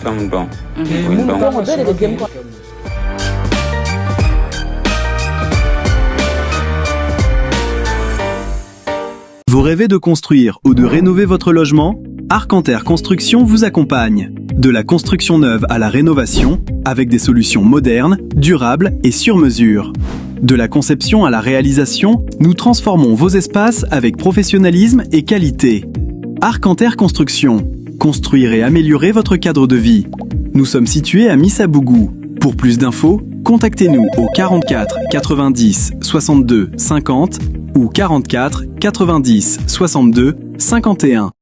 fɛn dɔn. Vous rêvez de construire ou de rénover votre logement? Arcanter Construction vous accompagne. De la construction neuve à la rénovation, avec des solutions modernes, durables et sur mesure. De la conception à la réalisation, nous transformons vos espaces avec professionnalisme et qualité. Arcanter Construction. Construire et améliorer votre cadre de vie. Nous sommes situés à Missabougou. Pour plus d'infos, contactez-nous au 44 90 62 50 ou 44 90 62 51.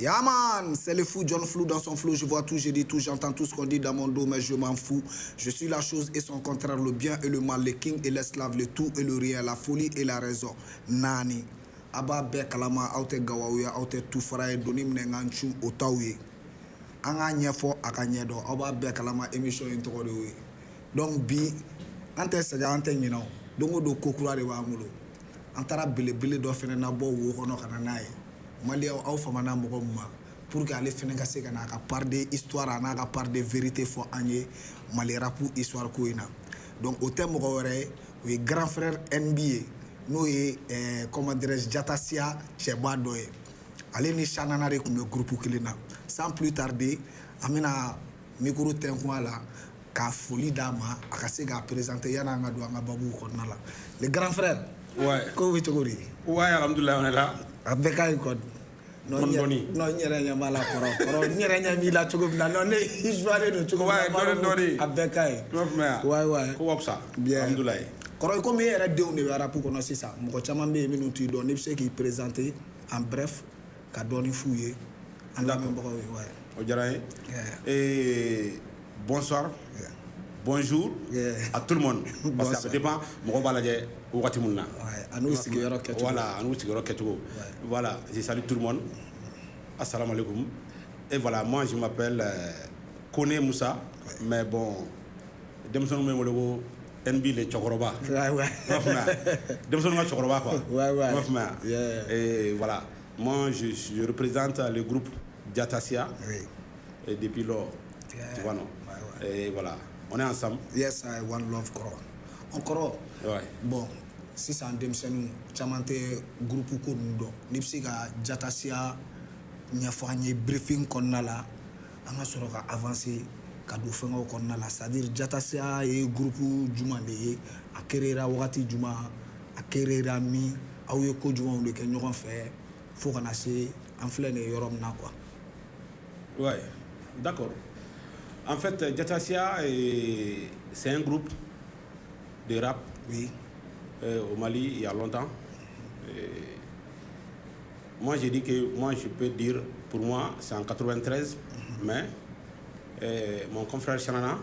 Yeah man, c'est le fou John Flou dans son flow, je vois tout, je dis tout, j'entends tout ce qu'on dit dans mon dos, mais je m'en fous. Je suis la chose et son contraire, le bien et le mal, le king et l'esclave, le tout et le rien, la folie et la raison. Nani, aba be kalama aute gawawuya, aute tout fara doni mnenganchu otawye. Anga nyefo akanyedo, aba be kalama émission intro de we. Donc bi, ante saja ante nyinaw, dongo do kokura de wa mulo. Antara bele do fene na bo wo kono kana nae. Mali aw famana mɔgɔ ma pour que ale fɛnɛ ka se ka na ka part de histoire n'a ka part de vérité fɔ an ye Mali rap histoire ko in na. Donc o tɛ mɔgɔ wɛrɛ ye o ye grand frère NBA n'o ye comment dirais-je Jatasia cɛba dɔ ye ale ni Shanana de tun bɛ groupe kelen na sans plus tarder an bɛna micro tɛnkun a la ka foli d'a ma a ka se k'a présenter yanni an ka don an ka babu kɔnɔna la le grand frère. Ouais. Ko bɛ cogo di? Ouais, alhamdoulilah on est là. A bɛɛ ka ɲi kɔni. Non n yɛrɛ ɲɛ b'a la kɔrɔ n yɛrɛ ɲɛ b'i la cogo min na non ne histoire don cogo min na a bɛɛ ka ɲi. Ouais. Ko ka fisa. Bien. Alhamdoulilah. Kɔrɔ komi e yɛrɛ denw de bɛ rap kɔnɔ sisan mɔgɔ caman bɛ yen minnu t'i dɔn ne bɛ se k'i présenter en bref ka dɔɔni f'u ye an lamɛnbagaw ye. Ouais. O diyara n ye. Bonsoir. Bonjour à tout le monde. Parce que ça dépend. Voilà, voilà, je salue tout le monde. Assalamu alaikum. Et voilà, moi je m'appelle Kone Moussa, mais bon, Demson Memologo, NB les Chokoroba. Demson Chokoroba quoi. Et voilà, moi je représente le groupe Jatasia. Et depuis lors, tu vois non. Et voilà. On est ensemble. Yes, I one love Koro. Encore. Ouais. Bon, si c'est un démission, chamante groupe ko ndo. Nipsi ka Jatasia nyafanye briefing konna la. Anga soro ka avancer ka do fengo konna la. C'est-à-dire Jatasia e groupe juma de akerera wakati juma akerera mi awu ko juma de ke ñogon fe fo kana se en flene yorom na quoi. Ouais, d'accord. En fait, Jatasia, c'est un groupe de rap au Mali il y a longtemps. Moi, j'ai dit que moi, je peux dire, pour moi, c'est en 93, mais mon confrère Shanana,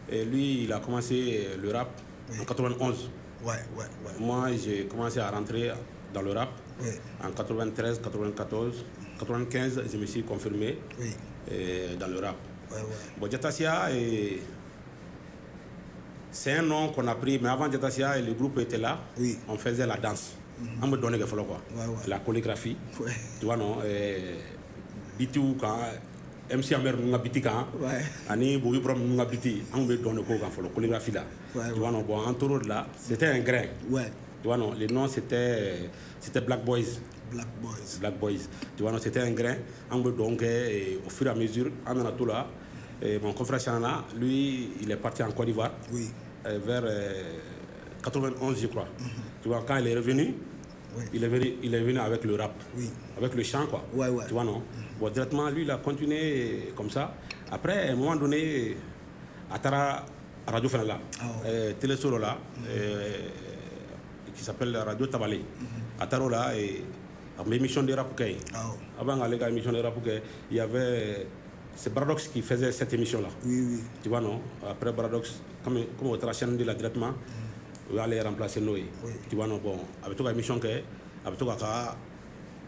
lui, il a commencé le rap en 91. Moi, j'ai commencé à rentrer dans le rap en 93, 94, 95, je me suis confirmé dans le rap. Bon, Jatasia, c'est un nom qu'on a pris, mais avant Jatasia, le groupe était là, on faisait la danse. On me donnait quoi. La chorégraphie, tu vois non, bitou quand MC Amer nous a biti quand, ani Boubi Brom nous a biti, on me donne quoi la chorégraphie là. Tu vois non, bon, en tout là, c'était un grain. Tu vois non, le nom c'était Black Boys. Black Boys. Tu vois non, c'était un grain. On me donc au fur et à mesure, on en a tout là. Et mon confrère Chanana, lui, il est parti en Côte d'Ivoire vers 91, je crois. Tu vois, quand il est revenu, il est venu avec le rap, avec le chant, quoi. Tu vois, non? Bon, directement, lui, il a continué comme ça. Après, à un moment donné, à Tara Radio Fanala, Télé Solo là, qui s'appelle Radio Tabalé, à Taro là, et l'émission de rap, avant l'émission de rap, il y avait. C'est Baradox qui faisait cette émission-là. Tu vois, non? Après Baradox, comme on a chaîne de la directement, on va aller remplacer Noé. Tu vois, non? Bon, avec toute l'émission avec toute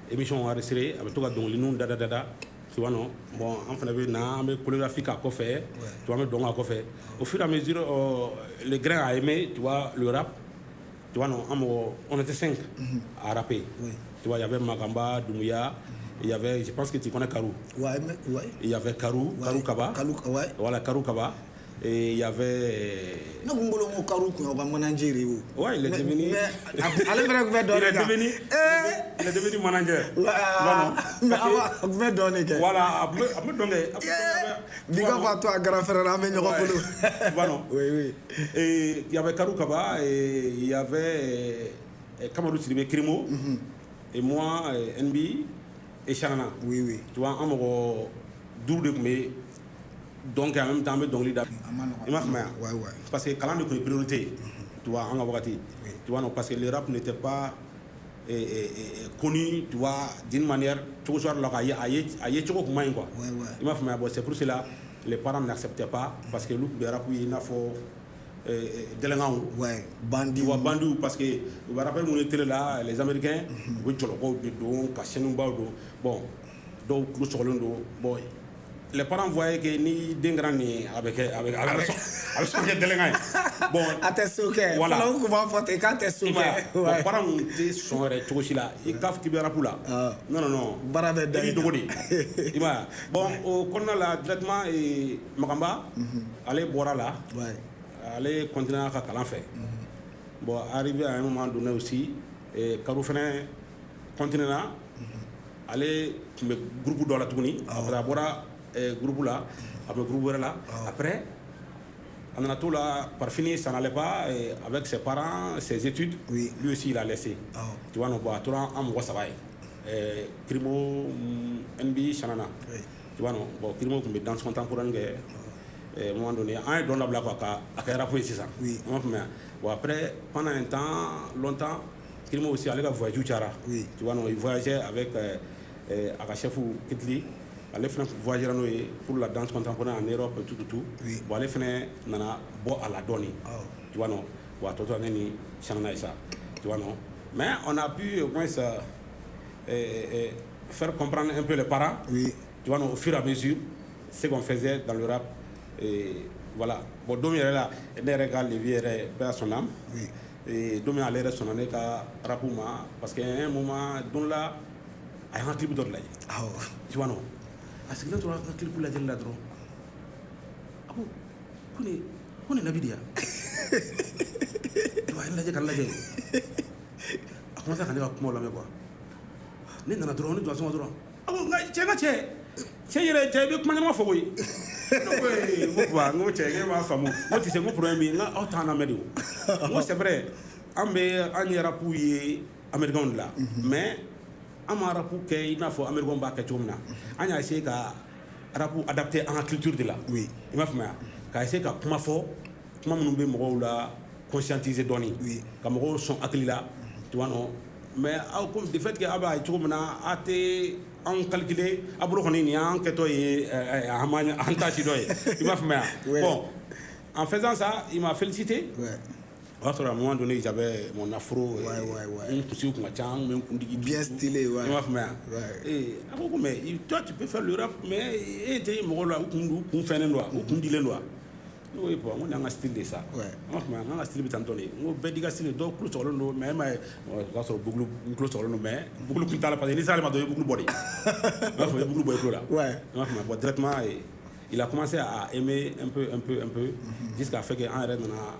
l'émission enregistrée, avec tout le nom, tu vois, non? Bon, enfin, on a chorégraphie à quoi faire, tu vois, on a quoi faire. Au fur et à mesure, le grain a aimé, tu vois, le rap. Tu vois, non? On était 5 à rapper. Tu vois, il y avait Magamba, Doumbouya, Il y avait, je pense que tu connais Karou. Ouais. Il y avait Karou, Ouais. Karou Kaba. Ouais. Voilà, Karou Kaba. Et il y avait... Non, Karou, ouais, il est devenu... Il est devenu manager. Voilà, Big up à toi, grand frère. Voilà. Oui. Et il y avait Karou Kaba et il y avait Kamadou Sidibé Krimo et moi, NB et Shanana. Oui. Tu vois, on m'a dit mais donc en même temps, on m'a parce que quand on a priorité, tu vois, en Awagati, tu vois, non, parce que le rap n'était pas connu, tu vois, d'une manière, tout genre, c'est pour cela les parents n'acceptaient pas, parce que le rap, il a fait ouais, bandit. Tu vois, bandit, parce que, je me rappelle, on était là, les Américains, bon, donc, bon, les parents voyaient que ni d'un grand ni avec son délégué. Bon, voilà. Les parents sont restés là. Ils cafent qui là. Non. Bon, on a la traitement et Makamba, allez boire là, allez continuer à faire. Bon, arrivé à un moment donné aussi, Karoufene continue là, allez groupe dans la tournée, après boire groupe là, après groupe là, après. On a tout là, par finir, ça n'allait pas, avec ses parents, ses études, lui aussi il a laissé. Tu vois, nous avons tout en mois ça va. Krimo, NB, Shanana. Tu vois, non, bon, Krimo, comme danse contemporaine, à un moment donné, un don la blague à faire rappeler c'est ça. Bon, après, pendant un temps, longtemps, Krimo aussi allait voyager au Tchara. Tu vois, non, il voyageait avec Akachefu Kitli. Allez faire voyager pour la danse contemporaine en Europe et tout. Bon, allez faire nana bo à la donne. Tu vois non, bon tout ça nani Shanana ça. Tu vois non. Mais on a pu au moins ça faire comprendre un peu les parents. Tu vois non, au fur et à mesure ce qu'on faisait dans le rap et voilà. Bon Domi est là, il regarde les vieux père son âme. Et Domi a l'air son année ka rapuma parce qu'à un moment dont là a un clip d'autre là. Tu vois non. Parce que là, tu as un clip pour la dire là-dedans. Ah bon, on est Nabidia. Tu vois, il a dit qu'on l'a dit. Ah, comment ça, qu'on est à Kumola, mais quoi? N'est-ce pas drôle, tu as son drôle. Ah bon, tiens, il est comment on va faire, oui? Non, tu sais, mon premier, là, autant en Amérique. Moi, c'est vrai, on est rappouillé américain là, mais. Amara pour que il n'a pas américain bas que tu m'as. On a essayé qu'à rapport adapter à la culture de là. Il m'a fait qu'à essayer qu'à comment faire, comment nous devons nous la conscientiser donner. Comme nous sont accueillis là, tu vois non. Mais comme de fait que Abba tu m'as été en calculé, Abou on est ni en que toi et en tâche d'oeil. Il m'a fait bon. En faisant ça, il m'a félicité. À un moment donné, j'avais mon afro, bien stylé, et mais toi, tu peux faire le rap, mais tu es où fait un noir, où dit les noirs. Oui, on a un style de ça. On a un style de Tantoni. On peut dire que c'est le dos, clou sur le nom, mais beaucoup sur le nom, mais beaucoup de temps, parce que les Allemands ont beaucoup de body. Beaucoup de body là. Bon, directement, il a commencé à aimer un peu, jusqu'à faire qu'un rêve a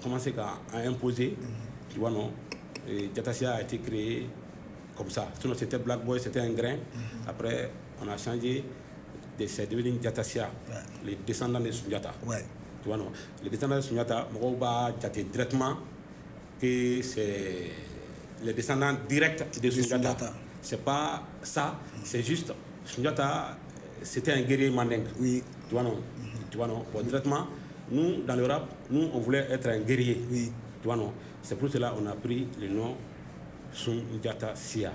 commencé à imposer, tu vois, non. Et Jatassia a été créé comme ça. Sinon, c'était Black Boy, c'était un grain. Après, on a changé, c'est devenu Jatassia, les descendants de Sunjata. Tu vois, non. Les descendants de Sunjata, Moroba Jate directement, que c'est les descendants directs de Sunjata. C'est pas ça, c'est juste Sunjata, c'était un guerrier mandingue. Tu vois, non. Tu vois, non. Bon, directement. Nous, dans le rap, nous, on voulait être un guerrier. Tu vois, non. C'est pour cela qu'on a pris le nom Sunjata Sia.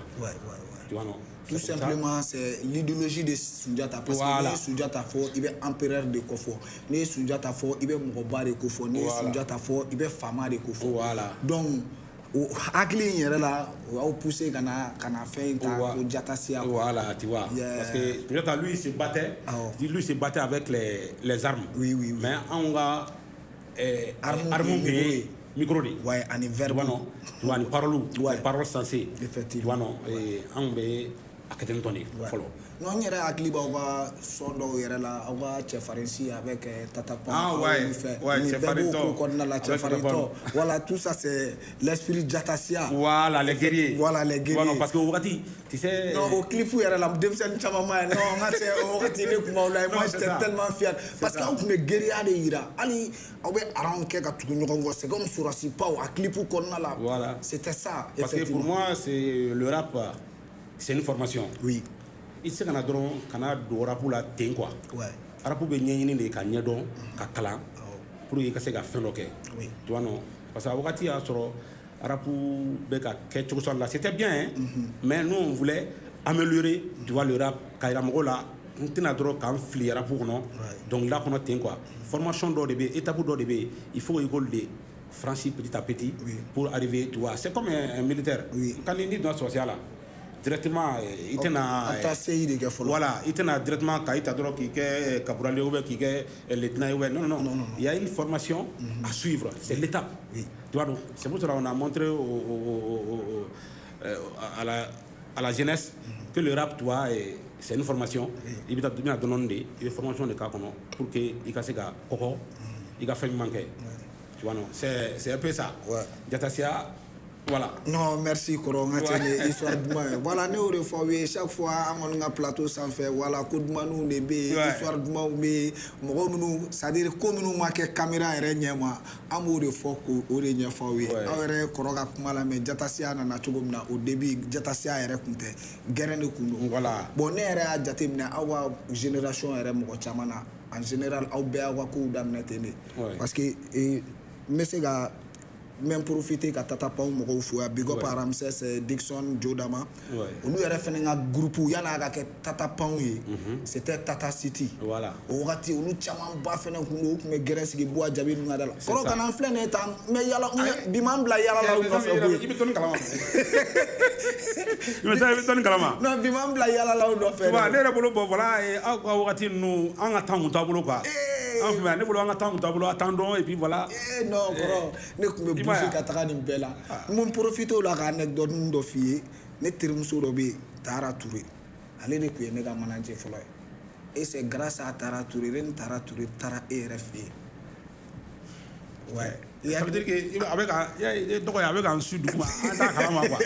Tu vois, non. Tout simplement, c'est l'idéologie de Sunjata. Parce que Sunjata fort, il est empereur de Kofo. Né Sunjata fort, il est Moroba de Kofo. Né Sunjata fort, il est Fama de Kofo. Donc, Akli yɛrɛ la o y'aw poussé ka na fɛn ta ko Jatasia. Voilà, tu vois. Parce que Sunjata lui il se battait avec les armes. Mais on a armes qui micro de. Ani verbe. Tu vois non. Tu vois ni parole sensée. Effectivement. Tu vois non. Et on a kɛ ten tɔ de fɔlɔ. Non, n yɛrɛ hakili b'aw ka son dɔw yɛrɛ la aw ka cɛfarinsi avec Tata Pan. Ah ouais, cɛfarintɔ. Kɔnɔna la cɛfarintɔ. Voilà, tout ça c'est l'esprit Jatasia. Voilà, les guerriers. Voilà, les guerriers. Voilà, parce que o wagati, tu sais. Non, au clip yɛrɛ la denmisɛnnin caman ma ye. Non, n ka cɛ o wagati ne kun b'aw la. Moi j'étais tellement fier. Parce que aw kun bɛ gɛriya de yira. Hali aw bɛ around kɛ ka tugu ɲɔgɔn kɔ. C'est comme Surasi Paw a clip kɔnɔna la. Voilà. C'était ça. Parce que pour moi, c'est le rap, c'est une formation. Oui. I tɛ se ka na dɔrɔn ka na don rapu la ten quoi. Ouais. Rapu bɛ ɲɛɲini de ka ɲɛdɔn ka kalan pour que i ka se ka fɛn dɔ kɛ. Oui. Tu vois non? Parce que a wagati y'a sɔrɔ rapu bɛ ka kɛ cogo sɔrɔ la. C'était bien hein. Mais nous on voulait améliorer tu vois le rap ka yira mɔgɔw la n tɛna dɔrɔn k'an fili rapu kɔnɔ dɔnkilida kɔnɔ ten quoi. Formation dɔ de bɛ yen, étape dɔ de bɛ yen, il faut école de franchir petit à petit pour arriver tu vois. C'est comme un militaire. Quand il est dans social là. Directement i tɛna voilà i tɛna directement ka i ta dɔrɔn k'i kɛ caporal ou bien k'i kɛ lieutenant ou bien non il y a une formation à suivre, c'est l'étape tu vois. Donc c'est pour cela qu'on a montré à la jeunesse que le rap tu vois c'est une formation i bɛ taa dɔɔni de i bɛ formation de k'a kɔnɔ pour que i ka se ka kɔkɔ i ka fɛn ɲuman kɛ tu vois non c'est un peu ça. Jatasia. Voilà. Non, merci Koro. Histoire de voilà, nous refons chaque fois on a un plateau sans faire. Voilà, coup de manou ne be histoire de moi mais nous c'est-à-dire comme nous marquer caméra et moi amour de fort ko orenya fawe. Awere Koro ga kuma la mais Jatasia na chogomna au début Jatasia ere kunte gerene kuno. Voilà. Bon ere a jatemna awa génération ere mo chamana en général au be awa ko damna tene. Parce que mesega même profiter ka Tata Pan mɔgɔw fo ya big up Ramsès Dixon Jodama olu yɛrɛ fɛnɛ ka groupe yana ka kɛ Tata Pan ye c'était Tata City voilà o wagati olu caman ba fɛnɛ kun do kun bɛ gɛrɛ sigi bois jabi ninnu ka da la kɔrɔ kana filɛ ne tan mais yala bi man bila yala la nɔfɛ koyi i bɛ to ni kalama i bɛ to ni kalama non bi man bila yala la nɔfɛ wa ne yɛrɛ bolo bɔ voilà aw ka wagati ninnu an ka temps kun t'a bolo quoi an fɛ ne bolo an ka temps kun t'a bolo attendons et puis voilà non kɔrɔ ne kun bɛ bouger ka taga nin bɛɛ la mun profiter o la ka anecdote dɔ f'i ye ne terimuso dɔ bɛ yen Tara Touré ale de tun ye ne ka manager fɔlɔ ye et c'est grâce à Tara Touré ni Tara Touré taara e yɛrɛ fɛ yen ouais ça veut dire que a bɛ ka dɔgɔ a bɛ k'an su duguma an t'a kalama quoi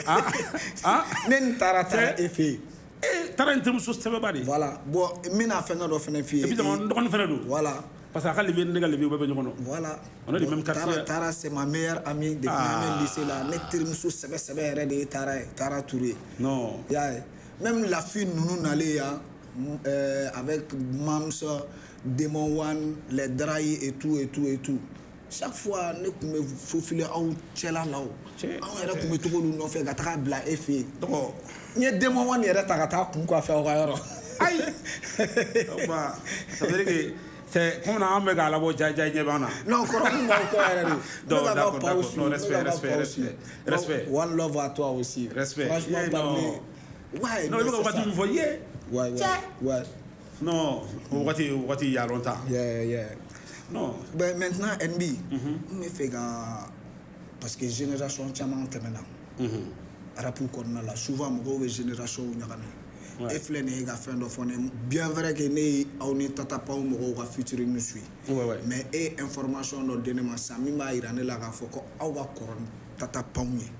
ne ni Tara taara e fɛ yen Tara in terimuso sɛbɛba de voilà bon n bɛna fɛngɛ dɔ fɛnɛ f'i ye et puis dɔgɔnin fɛnɛ don voilà parce que a ka levier ne ka levier bɛɛ bɛ ɲɔgɔn na voilà on est du même quartier Tara c'est ma meilleure amie depuis même lycée là ne terimuso sɛbɛ yɛrɛ de ye Tara Touré non y'a ye même la fille ninnu nalen yan avec Mams Demon One les Drahi et tout chaque fois ne kun bɛ faufiler aw cɛla la o anw yɛrɛ kun bɛ togo olu nɔfɛ ka taga bila e fɛ yen n ye Demon One yɛrɛ ta ka taa kun kɔfɛ aw ka yɔrɔ ayi ça veut dire que c'est comme on a un gars là-bas jai bana non kɔrɔ mun b'aw kɔ yɛrɛ de d'accord non respect one love à toi aussi respect franchement parler ouais non il faut que tu me voyez ouais non wagati il y a longtemps yeah non ben maintenant NB me fait parce que génération caman tɛmɛna rapu kɔnɔna la souvent mɔgɔw bɛ génération ɲagami e filɛ nin ye ka fɛn dɔ fɔ ne bien vrai que ne aw ni Tata Pan mɔgɔw ka featuring ni suit mais information dɔ di ne ma sisan min b'a yira ne la k'a fɔ ko aw ka kɔrɔ ni Tata Pan ye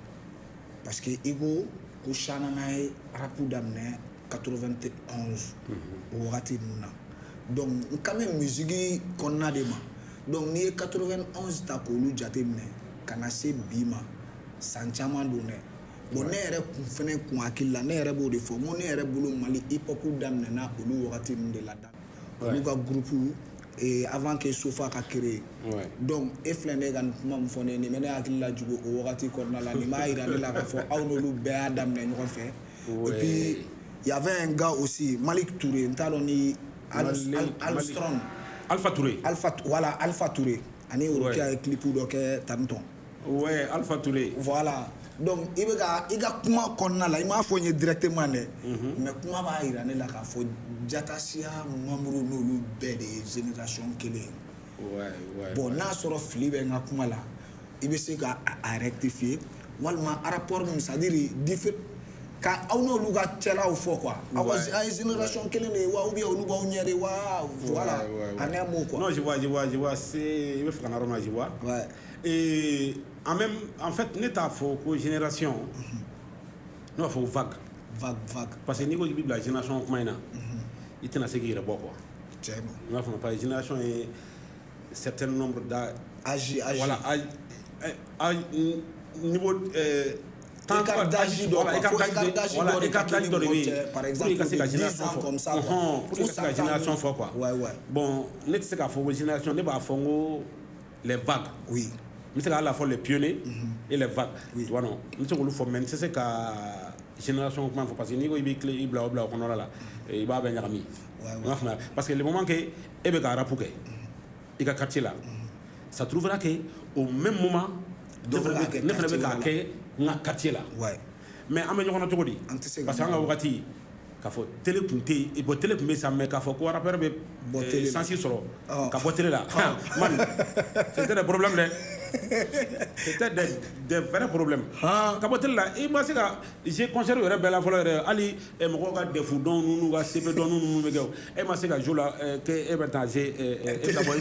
parce que i ko Shana n'a ye rapu daminɛ 91 o wagati ninnu na donc n kan bɛ musique kɔnɔna de ma donc n'i ye 91 ta k'olu jate minɛ ka na se bi ma san caman don dɛ bon ne yɛrɛ kun fɛnɛ kun hakili la ne yɛrɛ b'o de fɔ n ko ne yɛrɛ bolo Mali hip hop daminɛna olu wagati ninnu de la olu ka groupe avant que Sofa ka créer donc e filɛ ne ka nin kuma min fɔ ne ye nin bɛ ne hakili la jugu o wagati kɔnɔna la nin b'a yira ne la k'a fɔ aw n'olu bɛɛ y'a daminɛ ɲɔgɔn fɛ et puis il y avait un gars aussi Malik Touré n t'a dɔn ni Alstrong Alpha Touré voilà Alpha Touré ani o qui a clip dɔ kɛ tantôt ouais Alpha Touré voilà donc i ka kuma kɔnɔna la i m'a fɔ n ye directement dɛ mais kuma b'a yira ne la k'a fɔ Jatasia membre n'olu bɛɛ de ye génération kelen bon n'a sɔrɔ fili bɛ n ka kuma la i bɛ se ka a rectifier walima rapport min c'est-à-dire Quand on a lu Tchela au fort quoi. À génération quelle est ou bien on voilà. En un mot quoi. Non, je vois, c'est le frère Naroma, je vois. Ouais. Et en fait, n'est-ce faut que génération. Non, faut vague. Vague. Parce que niveau de la génération comme ça, il t'en a ce qui est bon quoi. C'est bon. Non, faut pas génération et certain nombre Âge. Voilà, niveau écart d'âge par exemple, 10 ans comme ça. Pour la génération fois quoi. Ouais. Bon, n'est-ce pas faut génération n'est pas faut les vagues. Oui. Mais c'est à la fois les pionniers et les vagues. Oui. Tu vois non. Nous sommes le faut même c'est que génération comment faut passer niveau il clé il bla qu'on aura là. Il va venir ami. Parce que le moment que et be ka rapuke. Il ka quartier là. Ça trouvera que au même moment ne ferait pas qu'un quartier là. Ouais. Mais en même temps, parce qu'en Wagati, il faut télé et pour télé ça mais qu'il faut qu'on rappelle be sensi solo ka télé là. C'était des problèmes là. C'était des vrais problèmes. Ka télé là, il m'a dit que j'ai conservé le bel affaire ali et mon gars de fou don nous va CP don nous me gars. Et m'a dit que jour là que et maintenant j'ai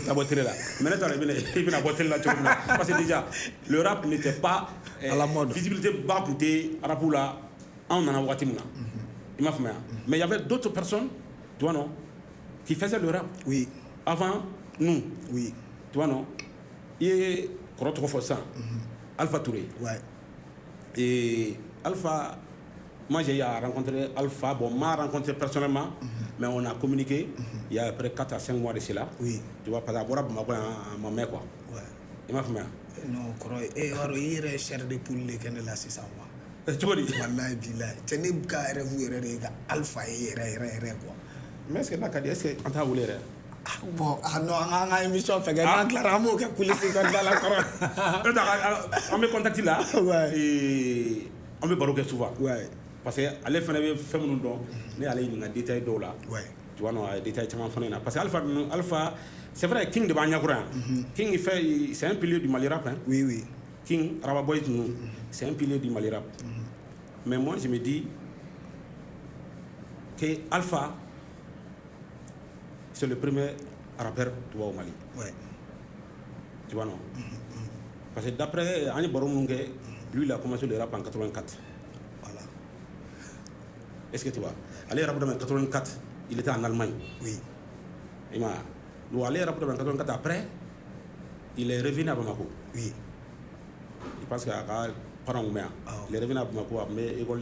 ta télé là. Maintenant il vient à télé là parce que déjà le rap n'était pas à la mode. Visibilité bas côté rap là on en a Wagati mona. Il m'a fait mais il y avait d'autres personnes, tu vois non, qui faisaient le rap. Oui. Avant nous. Oui. Tu vois non. Et Alpha Touré. Ouais. Et Alpha, moi j'ai rencontré Alpha, bon, m'a rencontré personnellement, mais on a communiqué il y a à peu près 4 à 5 mois de cela. Oui. Tu vois, parce que ma mère quoi. Ouais. Il m'a fait non, il est cher de poules qui est là, c'est ça. Tu vois, wallahi billahi tu n'es pas rêvé Alpha et quoi. Mais est-ce que là est-ce que on t'a voulu bon non on a émission fait que clairement que police dans la corona on me contacte là et on me baroque souvent parce que aller faire nous donc mais aller dans détail do là tu vois non détail tellement fond là parce que Alpha c'est vrai King de Banyakura King il fait c'est un pilier du Mali rap hein. Oui King Rababoy c'est un pilier du Mali rap. Mais moi je me dis que Alpha c'est le premier rappeur au Mali. Ouais. Tu vois non. Parce que d'après Annie Baromungue, lui il a commencé le rap en 84. Voilà. Est-ce que tu vois? Aller rap en 84, il était en Allemagne. Oui. Il m'a aller rap en 84 après, il est revenu à Bamako. Oui. Il pense qu'il a parent ou mère. Il est revenu à Bamako à l'école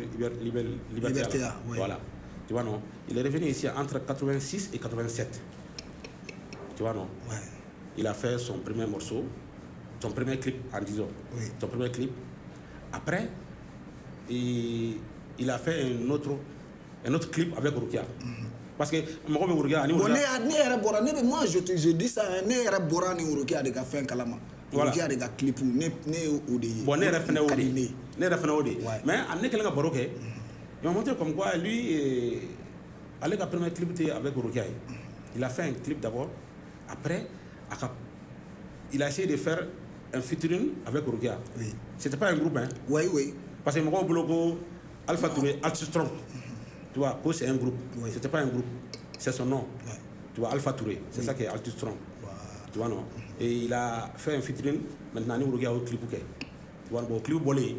Liberté. Voilà. Tu vois non. Il est revenu ici entre 86 et 87. Tu vois non. Ouais. Il a fait son premier morceau, son premier clip en 10 ans. Oui. Son premier clip. Après, il a fait un autre clip avec Rukia. Parce que moi Rukia moi je dis ça ne era bora ni Rukia de ka fait kalama. Rukia de ka clip ne odi. Bon ne refne odi. Mais en ne kelen ka baro ke. Il m'a montré comme quoi lui avec le premier clip avec Rukia. Il a fait un clip d'abord. Après il a essayé de faire un featuring avec Rukia. Oui. C'était pas un groupe hein. Oui. Parce que moi Boloko Alpha Touré Altistrom. Tu vois, c'est un groupe. Oui. C'était pas un groupe. C'est son nom. Ouais. Tu vois, Alpha Touré. C'est ça qui est Altistrom. Wow. Tu vois, non? Et il a fait un featuring. Maintenant, il regarde au clip. Tu vois, bon, clip bolé.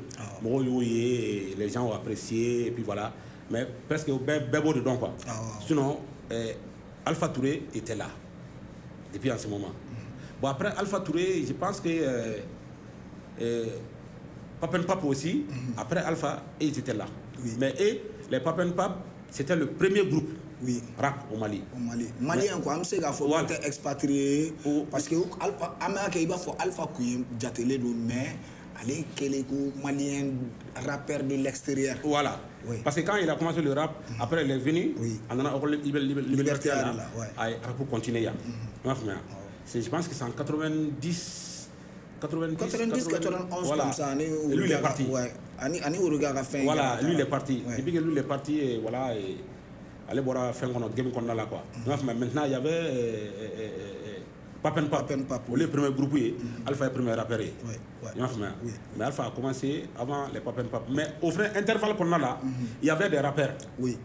Les gens ont apprécié. Et puis voilà. Mais presque beau dedans, quoi. Sinon, Alpha Touré était là. Depuis en ce moment. Bon, après Alpha Touré, je pense que Papen Pap aussi. Après Alpha, ils étaient là. Oui. Mais les Papen Pap, c'était le premier groupe rap au Mali. Malien quoi, on sait qu'il faut être expatrié parce que Alpha, il va faire Alpha qui jatele do mais aller quel malien rappeur de l'extérieur. Voilà. Oui. Parce que quand il a commencé le rap, après il est venu, on en a Liberté là, pour continuer. Je pense que c'est en 90 91 voilà. Comme ça. Lui il est parti. Voilà, lui il est parti. Depuis que lui il est parti, et voilà, allez voir faire un game qu'on a là quoi. Maintenant il y avait Papen Pap. Le premier groupe, Alpha est le premier rappeur. Mais Alpha a commencé avant les Papen Pap. Mais au vrai intervalle qu'on a là, il y avait des rappeurs. Oui.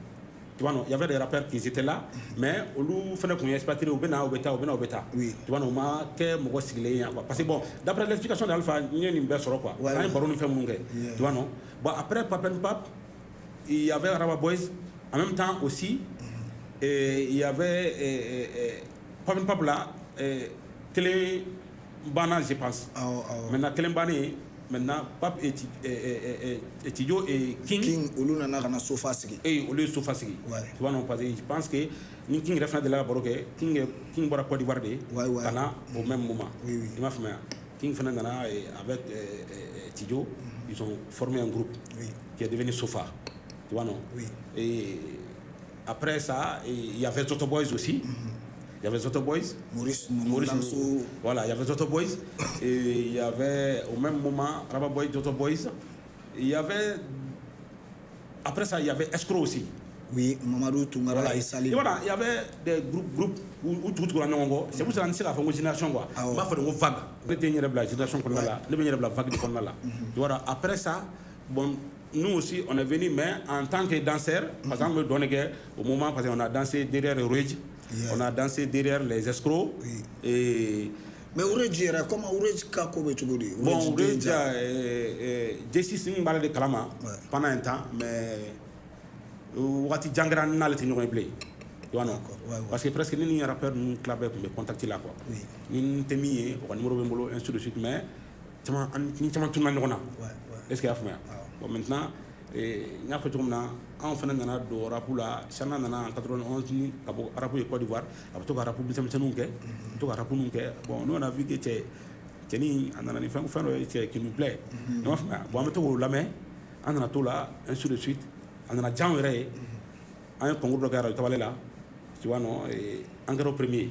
Tu vois, non, il y avait des rappeurs qui étaient là, mais au lieu de qu'on expatrié au Bena, au Beta. Oui. Tu vois, non, parce que bon, d'après l'explication d'Alpha, il y a une belle sorte quoi. Tu vois, non. Bon, après Papen Pap, il y avait Raba Boys. En même temps aussi, il y avait Papen Pap là, Kele Bana, je pense. Maintenant, Kele Bana, maintenant, Pap et Tidjo et King. Olu nana kana sofa sigi. Olu sofa sigi. Tu vois, non, parce que je pense que ni King refna de la Baroque, King Bora Côte d'Ivoire, Kana, au même moment. Il m'a fait King Fernandana avec Tidjo, ils ont formé un groupe qui est devenu Sofa. Tu vois, non? Et après ça, il y avait Zoto Boys aussi. Il y avait Zoto Boys. Maurice voilà, il y avait Zoto Boys. Et il y avait au même moment Raba Boys, Zoto Boys. Il y avait. Après ça, il y avait Escrow aussi. Oui, Mamadou Toungara voilà. et Salim. Et voilà, il y avait des groupes où tout le monde. C'est pour ça qu'on a fait une génération. On va faire une vague. On était une génération qu'on a là. On était une vague qu'on a là. Voilà, après ça, bon. Nous aussi, on est venus, mais en tant que danseurs, par exemple, au moment, parce qu'on a dansé derrière Ouredj, on a dansé derrière les escrocs. Et mais Ouredj, comment Ouredj Kako tu dis? Bon, Ouredj, Jessie Singh parlait de Kalama pendant un temps, mais Ouati Djangran n'a pas été blé. Parce que presque ni rappeur nous club pour me contacter là quoi. Ni temi au numéro bembolo ainsi de suite, mais ni chama tout le monde est-ce qu'il y a fait? Bon, maintenant, il y a fait comme ça, on fait un do rapula, chana nana en 91 ni kabo rapu Côte d'Ivoire, après tout rapu bisa mchanunke, tout rapu nunke. Bon, nous on a vu que c'est ni on a ni fait qui nous plaît. Bon, on met tout la main, on a tout là, ainsi de suite, on a déjà un concours de garage, tu vas là, tu vois non, et encore au premier,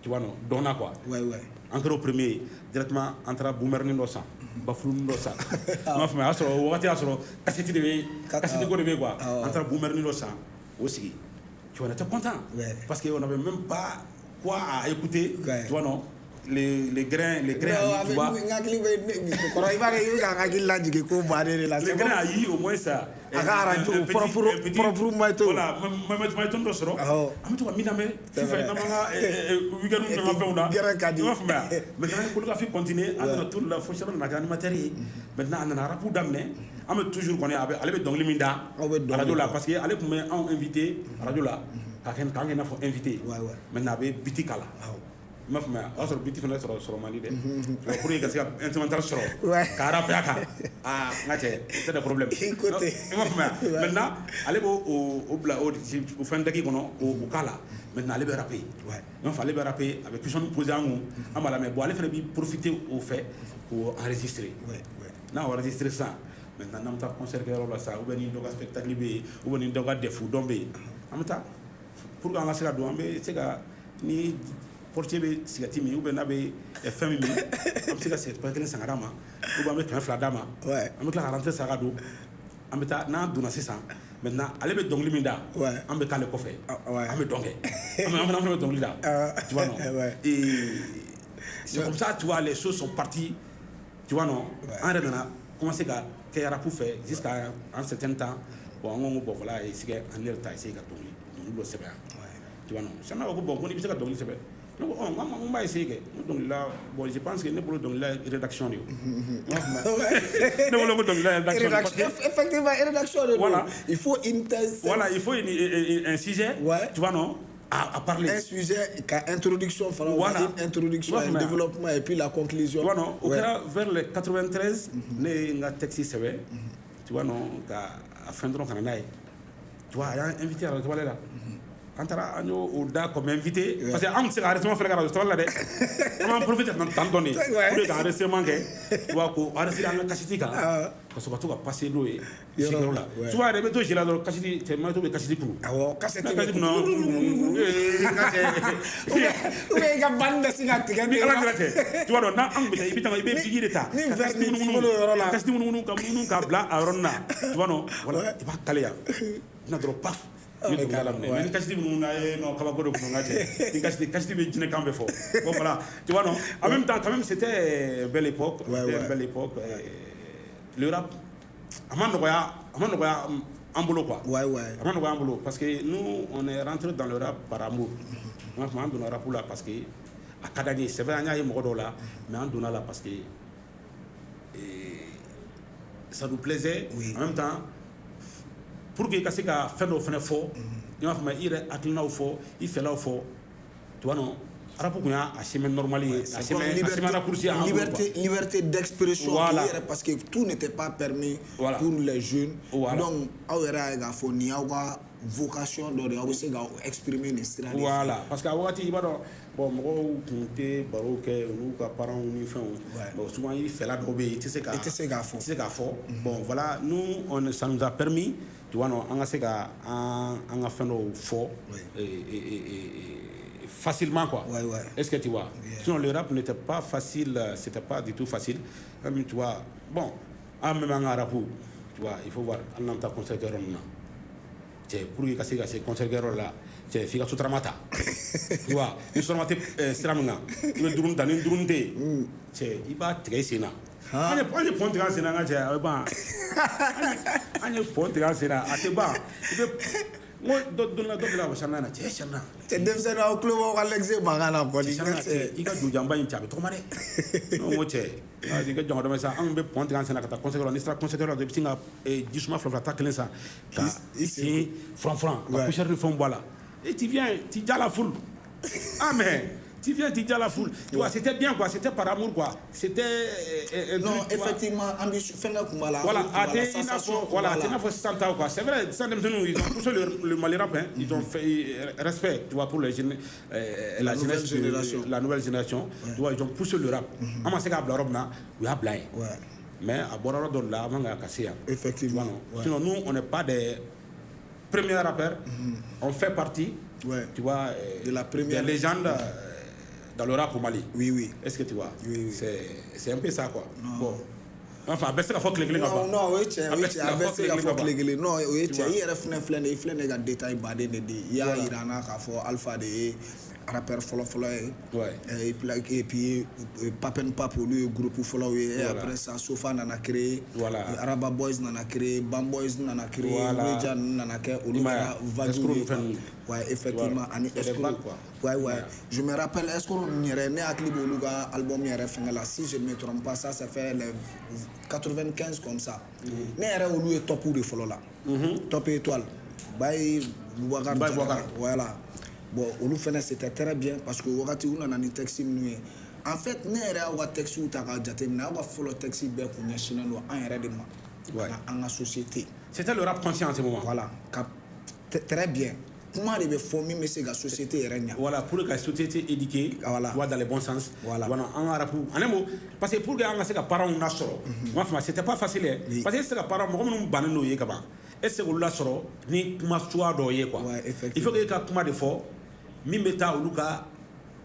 tu vois non, donna quoi. Encore au premier, directement entre Boomer Nindosa. Baflum Dosa. Non, mais alors, on va dire, cassette de quoi. Entre Boomer Nilosa aussi. Tu vois, on était content. Parce qu'on n'avait même pas quoi à écouter. Tu vois, non? Les grains, tu vois. Les grains aïe, au moins ça. Voilà, maintenant, on a rapport d'amener. On a toujours connu avec donc Liminda, radio là, parce qu'elle est invité, radio là, quand il a fait invité. Maintenant, avec Bitikala. Ma femme a sur biti fana sur Mali de pour que ça instrumental sur carapaka ah c'est le problème ma femme maintenant aller au fin d'année au kala maintenant aller rapper il fallait rapper avec question posée en amala mais bon aller faire profiter au fait pour enregistrer non enregistrer ça maintenant on t'a concerté là ça ou bien il doit spectacle ou bien il doit des fous domber en même temps pour qu'on la sera domber c'est que ni portier be sigati mi ou ben abe fami mi am sika c'est pas que sangara ma ou ba me kan fla dama am ka rentrer sagado am ta na duna sisa maintenant ale be dongli minda am be kale kofé am be dongé am be dongli da tu vois non et c'est comme ça tu vois les choses sont parties tu vois non en redana commencer à faire pour faire jusqu'à un certain temps bon on bon voilà et c'est en l'air ta essayer ka dongli nous le sait tu vois non ça n'a pas bon on dit que dongli c'est donc on va essayer donc là bon je pense que nous pour donc la rédaction effectivement rédaction voilà il faut voilà il faut un sujet tu vois non à parler un sujet introduction introduction développement et puis la conclusion tu vois non au vers le 93 les texte c'est tu vois non à fin de Canada tu vois invité à la toile là Antara au da comme invité parce que am c'est arrêtement faire garage toile là de on profite de temps donné pour enregistrement que tu vois ko enregistrer en cassette parce que tu vas passer l'eau et là tu vois remettre j'ai là cassette c'est moi to cassette pour ah cassette non mais ga bande singa tu vois non am bi ibita ibe bigi d'état cassette nous ka bla aronna tu vois non voilà il va caler na drop paf ni dugu la mais ni kasi minnu na non kaba ko do kunga cɛ ni kasi bɛ jinɛ kan bɛ fɔ bon voilà tu vois non en même temps quand même c'était une belle époque le rap a ma nɔgɔya en bolo quoi a ma nɔgɔya en bolo parce que nous on est rentré dans le rap par amour on a donna rap là parce que a ka d'an ye c'est vrai an y'a ye mɔgɔ dɔw la mais an donna la parce que ça nous plaisait en même temps pour que i ka se ka fɛn dɔw fɛnɛ fɔ i m'a faamuya i yɛrɛ hakilinaw fɔ i fɛlaw fɔ tu vois non rap kun y'a chemin normal ye a chemin raccourci en liberté d'expression voilà. Parce que tout n'était pas permis voilà. Pour les jeunes voilà. Donc aw yɛrɛ y'a ye k'a fɔ ni y'aw ka vocation dɔ de aw bɛ se ka exprimer nin sira de voilà parce que a wagati i b'a dɔn bon mɔgɔw tun tɛ baro kɛ olu ka parents ni fɛnw bon souvent i fɛla dɔw bɛ yen i tɛ se k'a fɔ bon voilà nous ça nous a permis tu vois non an ka se ka an ka fɛn dɔw fɔ facilement quoi est-ce que tu vois sinon le rap n'était pas facile c'était pas du tout facile même tu vois bon même an ka rap tu vois il faut voir an n'an ta concert yɔrɔ ninnu na cɛ pour que i ka se ka se concert yɔrɔ la cɛ f'i ka sotarama ta tu vois ni sotarama tɛ sira min kan i bɛ durun ta ni durun tɛ yen cɛ i b'a tigɛ i sen na an ye pɔn tigɛ an sen na an ka cɛ a bɛ ban an ye pɔn tigɛ an sen na a tɛ ban i bɛ n ko dɔ de la ko sanna na cɛ sanna cɛ denmisɛnnin aw tulo b'aw ka lɛgise mankan na kɔni i ka jojanba in cɛ a bɛ tɔgɔma dɛ n ko cɛ i ka jɔn dɔ bɛ sa an bɛ pɔn tigɛ an sen na ka taa concert la ni sera concert la i bɛ sin ka jisuma fila ta kelen san ka i sen furan ka poussière ni fɛnw bɔ a la et tu viens tu dis à la foule ah mais tu viens tu dis à la foule tu vois c'était bien quoi c'était par amour quoi c'était non effectivement ambition fɛnkɛ kun b'a la voilà a tɛ i n'a fɔ voilà a tɛ i n'a fɔ sisan taw quoi c'est vrai sisan denmisɛnninw ils ont poussé le Mali rap hein ils ont fait respect tu vois pour les jeunes la nouvelle génération tu vois ils ont poussé le rap an ma se k'a bila yɔrɔ min na u y'a bila yen mais a bɔra yɔrɔ dɔ la a man ka se yan effectivement sinon nous on n'est pas des premiers rappeurs on fait partie tu vois de la première des légendes dans le rap au Mali. Oui. Est-ce que tu vois? Oui. C'est un peu ça quoi. Bon. Enfin, baisse la fois clé clé non, oui, baisse la fois clé clé. Non, oui, il y a un flène des détails badé de il y a Irana qui a fait Alpha de rappeur follow et puis Papen Pap lui groupe follow et après ça Sofa nana créé Araba Boys nana créé Bam Boys nana créé Wejan nana créé Olivera Vadou effectivement ani Escrow je me rappelle Escrow n'yere né akli boluga album yere fengala si je ne me trompe pas ça fait les 95 comme ça né yere olu est top de follow là top étoile by Boubacar voilà. Bon, olu fana c'était très bien parce que wakati u nana ni texte minnu ye en fait ne yɛrɛ y'aw ka texte ta ka jateminɛ aw ka fɔlɔ texte bɛɛ kun ɲɛsinnen don an yɛrɛ de ma an ka société c'était le rap conscient en ce moment voilà très bien kuma de bɛ fɔ min bɛ se ka société yɛrɛ ɲa voilà pour que la société éduquée voilà tu vois dans le bon sens voilà an ka rap en mot parce que pour que an ka se ka parents na sɔrɔ ma fama c'était pas facile parce que c'est ka parents mɔgɔ minnu bannen n'o ye ka ban est ce que olu la sɔrɔ ni kuma suguya dɔ ye quoi il faut que i ka kuma de fɔ min bɛ taa olu ka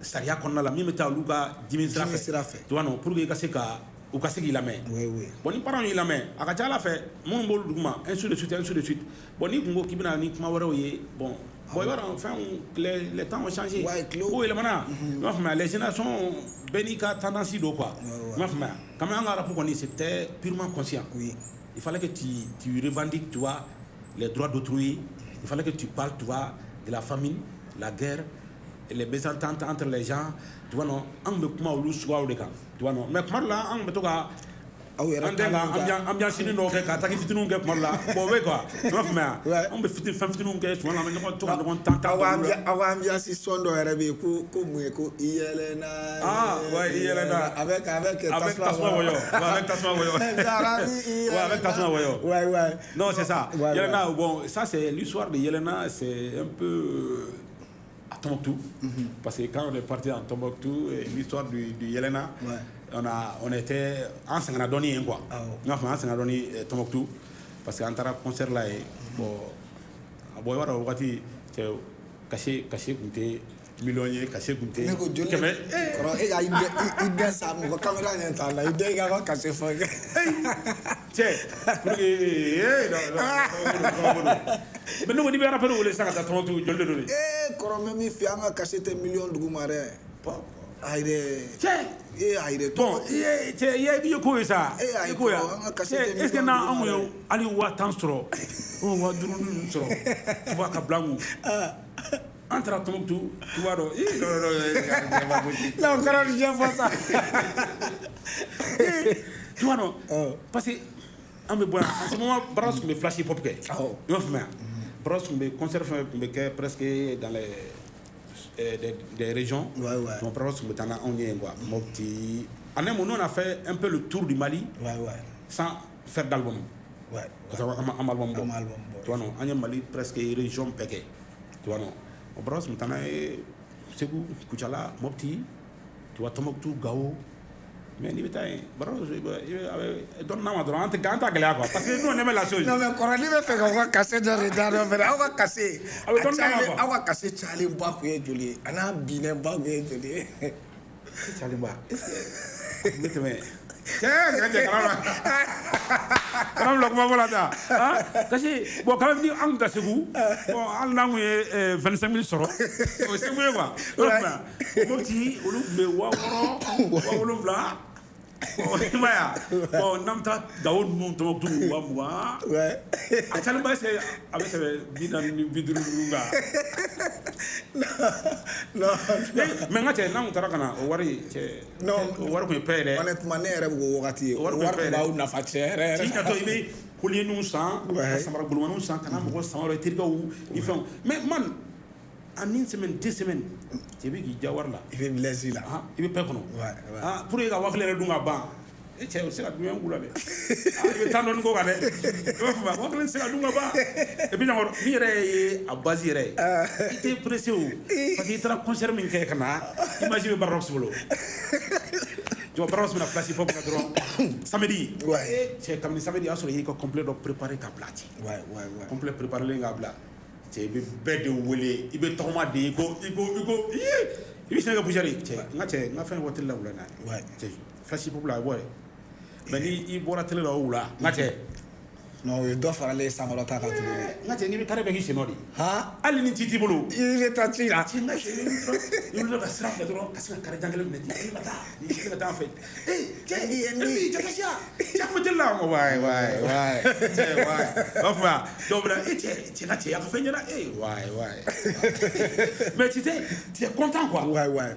sariya kɔnɔna la min bɛ taa olu ka dimi sira fɛ tu vois non pour que i ka se ka u ka se k'i lamɛn bon ni parents y'i lamɛn a ka ca ala fɛ minnu b'olu duguma ainsi de suite bon n'i kun ko k'i bɛna ni kuma wɛrɛw ye bon i b'a dɔn fɛnw les temps ont changé ko yɛlɛmana i m'a faamuya les générations bɛɛ n'i ka tendance don quoi i m'a faamuya quand même an ka rap kɔni c'était purement conscient il fallait que tu revendiques tu vois les droits d'autrui il fallait que tu parles tu vois de la famine la guerre et les mésententes entre les gens tu vois non an bɛ kuma olu suguyaw de kan tu vois non mais kuma dɔ la an bɛ to ka an tɛ ka ambiance dɔw kɛ ka taki fitininw kɛ kuma dɔ la bon o bɛ quoi i m'a faamuya an bɛ fɛn fitininw kɛ tuma dɔ la an bɛ ɲɔgɔn to ka ɲɔgɔn tan aw ka ambiance son dɔ yɛrɛ bɛ yen ko mun ye ko i yɛlɛna i yɛlɛna avec tasuma wɔyɔ avec tasuma wɔyɔ avec tasuma wɔyɔ non c'est ça yɛlɛna bon ça c'est l'histoire de Yelena c'est un peu à Tombouctou parce que quand on est parti en Tombouctou l'histoire du Yelena on était en Sangadoni quoi on a fait en Sangadoni Tombouctou parce qu'en taara concert là bon a bɔ yɔrɔ wagati cɛ cachet kun tɛ million ye cachet kun tɛ kɛmɛ kɔrɔ e ka i den sa mɔgɔ caméra ɲɛ t'a la i den ka ka cachet fɔ kɛ cɛ pour que Mais nous, on dit bien rappelé où les 130 tout, je le donne. Eh, quand même, il fait un cachet de millions de goumare. Aïe, aïe, bon, il y a quoi ça? Est-ce que nous allez voir tant trop? On va dire trop. Tu vois qu'à Blanc. Entre à Tombouctou, tu vois, non, encore une fois ça. Tu vois, non, parce que, en ce moment, Brass me flash hip-hop. Brass me conserve presque dans des régions. Donc, Brass me t'en a on y est, quoi. Mopti. En un moment, on a fait un peu le tour du Mali sans faire d'album. Parce qu'un album. Tu vois, non, on y est Mali presque région péquée. Tu vois, non. Bros, maintenant, c'est vous, Kouchala, Mopti, tu vois, Tombouctou, Gao. Mais il est Bros, donne-moi un truc, parce que nous, on aime la chose. Non, mais quand on fait qu'on va casser dans les dents, on va casser. On va casser Charlie Mbakoué, Julie. On a bien Mbakoué, Julie. Charlie Mbakoué. Quand même, dit en Gassegou, en langue 25 000 euros. C'est mieux, quoi. Mopti, bon, Namta, Gao, nous, Tombouctou, moi. À Chalamba, c'est avec Vidrunga. Non. Mais là, tu es là, on t'a dit, non, on va payer. Honnêtement, on va payer. On va payer. On va payer. Si tu as dit, Koulier nous sent, Samara Goulouan nous sent, Kanam, Samara, Tirgaou, ils font. Mais man, en une semaine, 2 semaines, tu veux qu'il y ait là. Il veut me laisser là. Il veut pas qu'on a. Pour les avoir les dunga ban. Et tu sais, la dunga goulade. Il veut t'en go gade. On va laisser la dunga ban. Et puis, il est à Baziré. Il était pressé où? Parce qu'il était conservé une kékana. Imagine le Baroque solo. Tu vois, Baroque sur la place, il faut que tu samedi. C'est comme le samedi, il faut complet de préparer ta plate. Complet préparer les gabla. Tu es bête de Willy, il veut tomber il go. Il s'est bouger. Tu as fait un hôtel là où là. Flashy pour la voir. Mais il boit la télé là où là. Non, il doit faire les Samarota. Il est carré avec Chinori. Ah, allez, ni titi bolo. il est à Tina. Il est là, ça fait drôle. Parce que le carré d'anglais me dit, il est en fait. Hey, tu as mis là, ouais. Enfin, donc là, tu as fait là, mais tu es content quoi.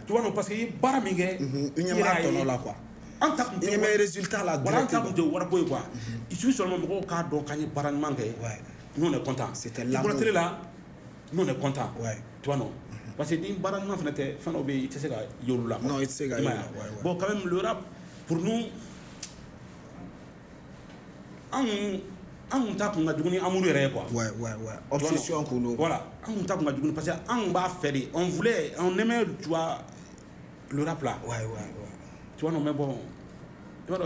Tu vois, parce que Baramingé, il y a un tonneau là quoi. Il y a mes résultats là. Il suffit seulement de cas donc quand il parle manqué. Nous on est content. C'était là. Là, nous on est content. Tu vois non. Parce que ni baran man fenêtre fan obé tu sais ga yolu là. Non, il sait ga. Bon quand même le rap pour nous on t'a qu'on a duguni amour yéré quoi. Obsession pour nous. Voilà, on t'a qu'on a duguni parce que on va faire on aimait tu vois le rap là. Tu vois non mais bon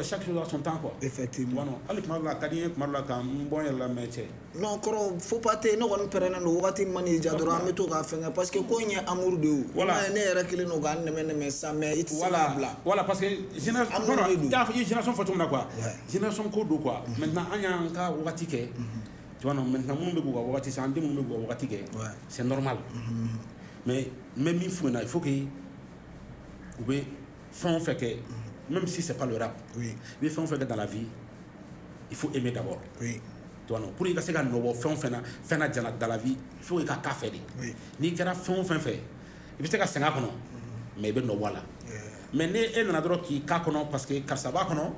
chaque chose a son temps quoi. Effectivement. Non, avec la cadine, la cam, bon la métier. Non, faut pas te non on perd no wati mani jadora meto ga fenga parce que ko nya amour de ou. Voilà. Ne rekle no ga mais ça mais it's voilà parce que génération photo na quoi. Génération code quoi. Maintenant anya nka wati ke. Tu vois non maintenant mon be go wati c'est en dem mon be go wati ke. C'est normal. Mais même il faut que vous font fait que même si c'est pas le rap, mais fait que dans la vie, il faut aimer d'abord. Tu vois non, pour y casser dans la vie, il faut y faire. Ni que la fait, il faut que ça mais ben no voilà. Mais ne est dans droit qui kakono parce que karsaba kono,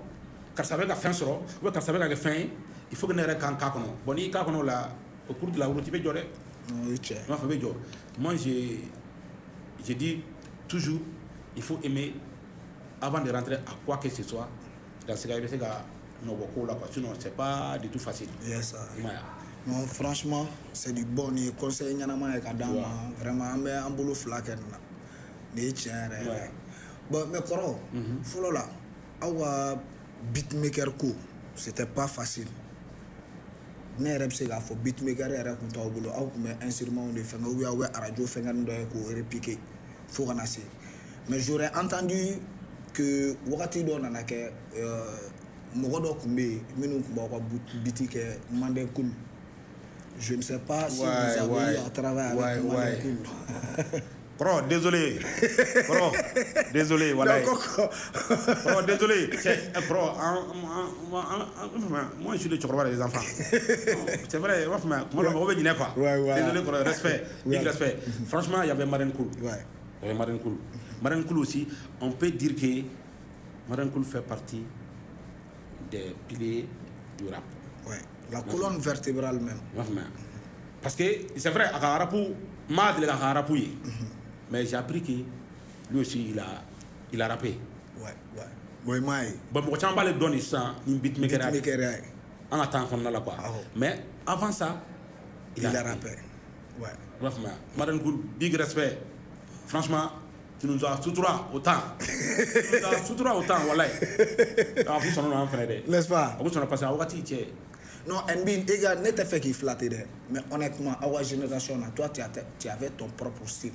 karsaba ga fin soro, ou karsaba ga fin, il faut que ne rek kan kakono. Boni kakono là au cours de la route tu peux jorer. Moi j'ai dit toujours il faut aimer avant de rentrer à quoi que ce soit dans ce cas sinon c'est pas du tout facile. Non, franchement c'est du bon ni conseil ñanama e ka dama vraiment mais en boulot flaken na ni tient bon mais koro folo la awa beatmaker ko c'était pas facile ne rap c'est ga fo beatmaker era ko taw boulot aw mais instrument de fenga ou ya radio fenga ndo ko répliquer faut renasser mais j'aurais entendu que wakati do nana ke mogodo kumbe minu kumba ko biti ke mande kun Je ne sais pas si vous avez eu à travailler avec Madame Cool. Bro, désolé. Bro, désolé, voilà. Bro, désolé. Bro, moi je suis le Tchokroba des enfants. C'est vrai, moi je vais dire quoi. Désolé pour le respect, big respect. Franchement, il y avait Madame Cool. Il y avait Madame Cool. Madame Cool aussi, on peut dire que Madame Cool fait partie des piliers du rap. Ouais, la colonne vertébrale même. Parce que c'est vrai, à Karapou, mais j'ai appris que lui aussi il a rappé. Ouais, bon, moi j'en parle donner ça, une beatmaker. En attendant qu'on a là quoi. Mais avant ça, il a rappé. Ouais. Madame Cool, big respect. Franchement, tu nous as soutoura autant. Tu nous as soutoura autant, voilà. Alors, vous sommes en frère. N'est-ce pas? Vous sommes passé à Ouati, tiens. Non, NB, les gars, n'était fait qu'il flattait. Mais honnêtement, à la génération, toi, tu avais ton propre style.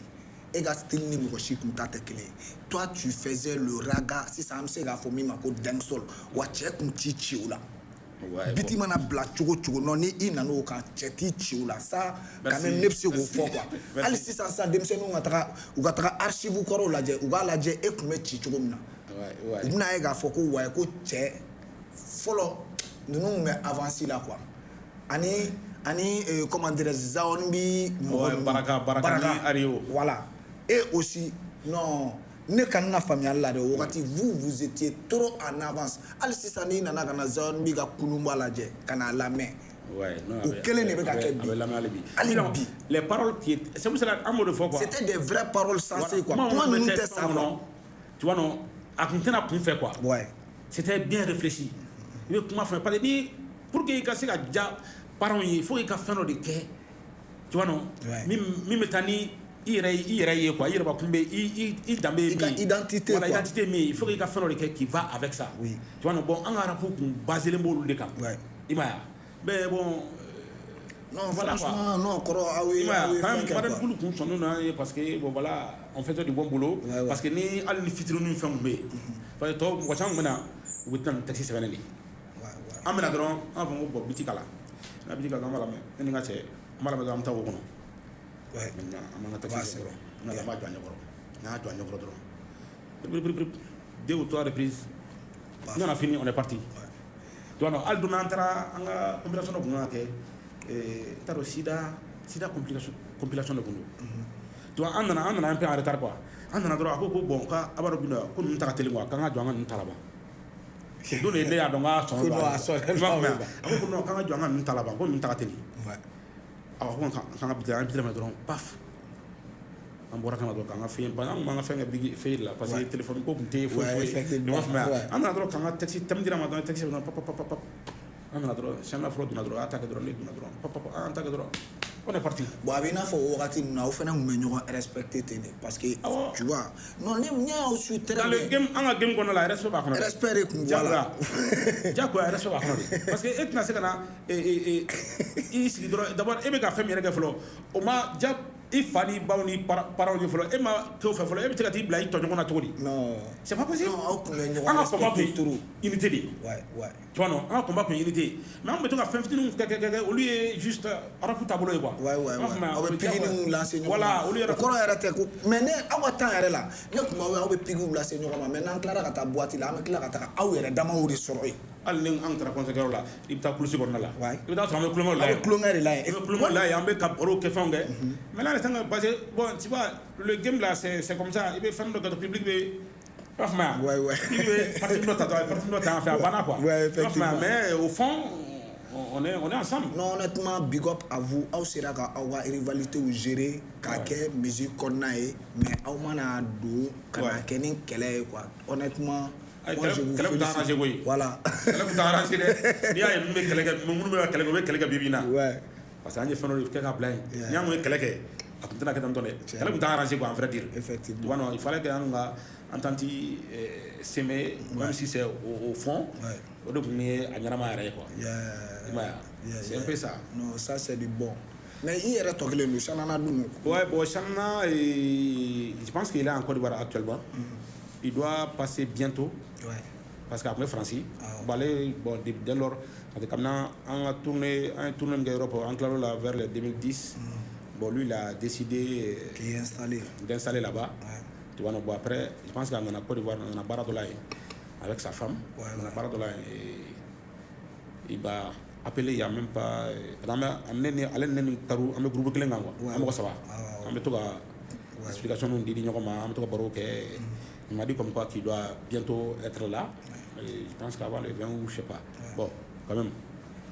Et gars, style ni mochi comme ta clé. Toi, tu faisais le raga. Si ça me sert à former ma côte d'un sol, ou à check comme chichi ou là. Biti mana bla chogo non ni ina no kan cheti chiola ça quand même nepsi go fo quoi ali si ça demse no ngatra archive ko ro laje uga laje e kume chi chogo mina na e ga fo ko wa ko che follow nous mais avancer là quoi ani comment dire zaon bi baraka ario voilà et aussi non ne kan na famille là de wakati vous étiez trop en avance al sisani nana kana zone biga kulumba laje kana la main les paroles qui c'est pour cela amour de fois quoi c'était des vraies paroles sensées quoi comment nous te savoir tu vois non à contena pour faire quoi c'était bien réfléchi il comment faire pas dire pour que il ka ja parents il faut qu'il faire de quai tu vois non mi tani il quoi il va kumbe il dambe identité voilà identité mais il faut qu'il y ait quelqu'un qui va avec ça tu vois non bon en arabe pour baser les mots de camp il m'a mais bon non voilà franchement non coro ah oui quand même pour nous son nom parce que bon voilà on fait du bon boulot parce que ni al ni fitru ni fam be parce que to ko chang mena wutan taxi c'est venani amena dron avant ko bitikala na bitikala mala me ni ngache mala ba am tawo kono maintenant amana taxi on a pas gagné gros deux ou trois reprises on a fini on est parti tu vois non al donantara anga combinaison de ngake taro sida compilation de kundo tu vois on a un peu en retard quoi on a droit ko bon ka abaro bino ko num ta tele quoi kanga jonga num talaba c'est donné ne ya donga son ko no kanga jonga num talaba ko num ta tele alors ko kanga bidira mais donc paf an bɔra kana dɔrɔn k'an ka fɛn ba an b'an ka fɛn kɛ bigi fɛn la parce que téléphone ko tun tɛ foyi nin b'a faamuya an nana dɔrɔn k'an ka taxi thème dira ma dɔrɔn taxi bɛ pap an nana dɔrɔn sɛnɛ fɔlɔ donna dɔrɔn a ta kɛ dɔrɔn ne donna dɔrɔn pap an ta kɛ dɔrɔn on est parti bon a bɛ i n'a fɔ o wagati ninnu na aw fana tun bɛ ɲɔgɔn respecté ten de parce que tu vois non ne y'aw su très bien dans le game an ka game kɔnɔna la respect b'a kɔnɔ respect de tun b'a la jagoya respect b'a kɔnɔ de parce que e tɛna se ka na i sigi dɔrɔn d'abord e bɛ ka fɛn min yɛrɛ kɛ fɔlɔ o ma ja i fa ni baw ni parents ni fɔlɔ e ma k'o fɛ fɔlɔ e bɛ se ka t'i bila i tɔɲɔgɔn na cogo di non c'est pas possible non aw tun bɛ ɲɔgɔn an ka combat respecté kun unité de tu vois non an ka combat kun unité mais an bɛ to ka fɛn fitininw kɛ olu ye juste arabu taabolo ye quoi aw bɛ pigiw lase ɲɔgɔn ma voilà olu yɛrɛ o kɔrɔ yɛrɛ tɛ ko mais ne aw ka temps yɛrɛ la ne tun b'aw ye aw bɛ pigiw lase ɲɔgɔn ma mais n'an tilara ka taa boîte la an bɛ tila ka taga aw yɛrɛ damaw de sɔrɔ yen hali ni an taara concert kɛyɔrɔ la i bɛ taa kulusi kɔnɔna la i bɛ taa sɔrɔ an bɛ kulonkɛw la yen kulonkɛ de la yen i bɛ kulonkɛw la yen an bɛ ka barow kɛ fɛnw kɛ mais là c'est parce que bon tu vois le game là c'est comme ça i bɛ fɛn dɔ kɛ public bɛ pas faamuya public bɛ partie dɔ ta dɔrɔn partie dɔ ta yan fɛ a banna quoi pas faamuya mais au fond on est ensemble. Non, honnêtement, big up à vous. Aw sera ka aw ka rivalité ou gérer ka kɛ musique kɔnɔna ye mais aw mana don ka na kɛ ni kɛlɛ ye quoi. Honnêtement moi je vous félicite. Voilà. Kɛlɛ kun t'a arrangé dɛ. N'i y'a ye minnu bɛ kɛlɛ kɛ minnu bɛ ka kɛlɛ kɛ u bɛ kɛlɛ kɛ bi-bi in na. Parce que an ye fɛn dɔ kɛ ka bila yen. N'i y'an kun ye kɛlɛ kɛ a tun tɛna kɛ tan tɔ dɛ. Kɛlɛ kun t'a arrangé quoi en vrai dire. Effectivement. Tu vois non il fallait que an ka entente s'aimer même si c'est au fond. O de kun ye a ɲɛnama yɛrɛ ye quoi. C'est un peu ça. Non, ça c'est du bon. Mais il est retourné le Chanana Doumou. Ouais, bon, Chanana, je pense qu'il est en Côte d'Ivoire actuellement. Il doit passer bientôt. Parce qu'après Francis, bon, dès lors, parce que comme on a tourné en Europe en claro là vers le 2010. Bon, lui, il a décidé d'installer là-bas. Tu vois, bon, après, je pense qu'en Côte d'Ivoire, on a Baradolaï avec sa femme. On a Baradolaï il va appeler, il n'y a même pas. On a un groupe qui est là. On a tout explication il m'a dit comme quoi qu'il doit bientôt être là. Et je pense qu'avant le 20 ou je sais pas. Bon, quand même.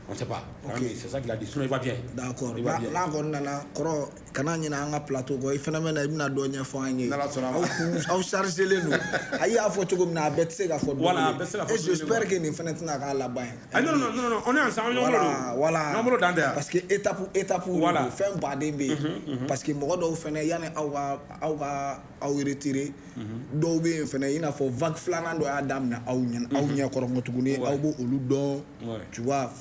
On ne sait pas. Okay. C'est ça qu'il a dit. Sinon, il va bien. D'accord. Là, on a quand on a un plateau, il fait un donné on charge les nous. Il y a photo comme na bête voilà, et j'espère que nous faisons là-bas. Non, on est ensemble. Voilà. Parce que étape voilà. Faire un badé parce que moi do fene yana au retirer do be fene ina fo vague flanand do adam na au nya korongotuguni au bo oludo tu vois